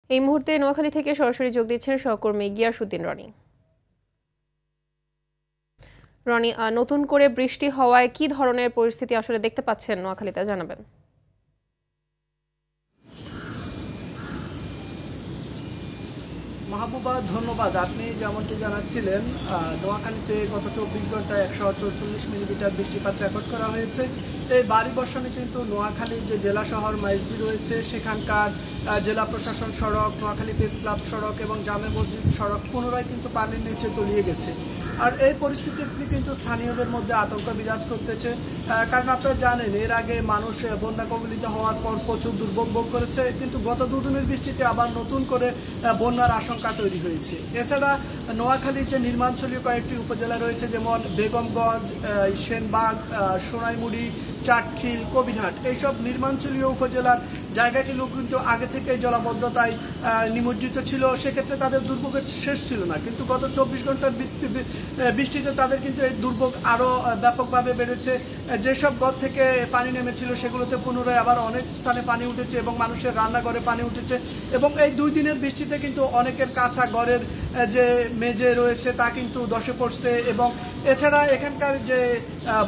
এই মুহূর্তে নোয়াখালী থেকে সরাসরি যোগ দিচ্ছেন সহকর্মী গিয়াসউদ্দিন রনি। রনি, নতুন করে বৃষ্টি হওয়ায় কি ধরনের পরিস্থিতি আসলে দেখতে পাচ্ছেন নোয়াখালীতে, জানাবেন। মাহবুবা, ধন্যবাদ। আপনি যেমনটি জানাচ্ছিলেন, নোয়াখালীতে গত 24 ঘন্টায় 144 মিলিমিটার বৃষ্টিপাত রেকর্ড করা হয়েছে। এই ভারী বর্ষণে কিন্তু নোয়াখালীর যে জেলা শহর মাইজদি রয়েছে সেখানকার জেলা প্রশাসন সড়ক, নোয়াখালী প্রেস ক্লাব সড়ক এবং জামে মসজিদ সড়ক পুনরায় কিন্তু পানির নিচে তলিয়ে গেছে। আর এই পরিস্থিতিতে কিন্তু স্থানীয়দের মধ্যে আতঙ্ক বিরাজ করতেছে, কারণ আপনারা জানেন এর আগে মানুষ বন্যা কবলিত হওয়ার পর প্রচুর দুর্ভোগ ভোগ করেছে, কিন্তু গত দুদিনের বৃষ্টিতে আবার নতুন করে বন্যার আশঙ্কা তৈরি হয়েছে। এছাড়া নোয়াখালীর যে নির্মাঞ্চলীয় কয়েকটি উপজেলা রয়েছে, যেমন বেগমগঞ্জ, সেনবাগ, সোনাইমুড়ি, চাটখিল, কবিরহাট, এইসব নির্মাঞ্চলীয় উপজেলার জায়গাগুলো কিন্তু আগে থেকে জলাবদ্ধতায় নিমজ্জিত ছিল। সেক্ষেত্রে তাদের দুর্ভোগের শেষ ছিল না, কিন্তু গত 24 ঘন্টার বৃষ্টিতে তাদের কিন্তু এই দুর্ভোগ আরও ব্যাপকভাবে বেড়েছে। যেসব ঘর থেকে পানি নেমেছিল সেগুলোতে পুনরায় আবার অনেক স্থানে পানি উঠেছে এবং মানুষের রান্নাঘরে পানি উঠেছে। এবং এই 2 দিনের বৃষ্টিতে কিন্তু অনেকের কাঁচা ঘরের যে মেঝে রয়েছে তা কিন্তু ধসে পড়ছে। এবং এছাড়া এখানকার যে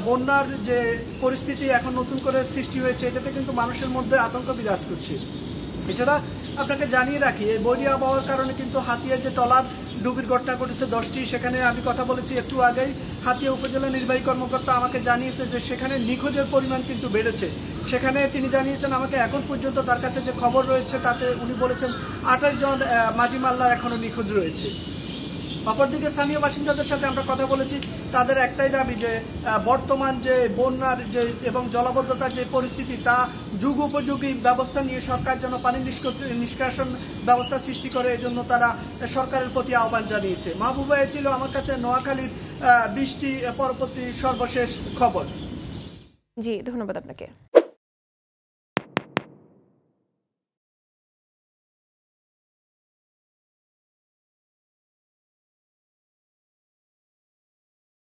বন্যার যে পরিস্থিতি এখন নতুন করে সৃষ্টি হয়েছে, এটাতে কিন্তু মানুষের মধ্যে আতঙ্ক বিরাজ করছে। এছাড়া আপনাকে জানিয়ে রাখি, এই বৈরী আবহাওয়ার কারণে কিন্তু হাতিয়ার যে ট্রলার ডুবির ঘটনা ঘটেছে 10টি, সেখানে আমি কথা বলেছি একটু আগেই। হাতিয়া উপজেলা নির্বাহী কর্মকর্তা আমাকে জানিয়েছে যে সেখানে নিখোঁজের পরিমাণ কিন্তু বেড়েছে। সেখানে তিনি জানিয়েছেন আমাকে এখন পর্যন্ত তার কাছে যে খবর রয়েছে তাতে উনি বলেছেন 28 জন মাঝি মাল্লার এখনো নিখোঁজ রয়েছে। অপরদিকে স্থানীয় বাসিন্দাদের সাথে আমরা কথা বলেছি, তাদের একটাই দাবি যে বর্তমান যে বন্যার যে এবং জলাবদ্ধতার যে পরিস্থিতি তা যুগ উপযোগী ব্যবস্থা নিয়ে সরকার যেন পানি নিষ্কাশন ব্যবস্থা সৃষ্টি করে, এজন্য তারা সরকারের প্রতি আহ্বান জানিয়েছে। মাহবুবা, এ ছিল আমার কাছে নোয়াখালীর বৃষ্টি পরবর্তী সর্বশেষ খবর। জি, ধন্যবাদ আপনাকে।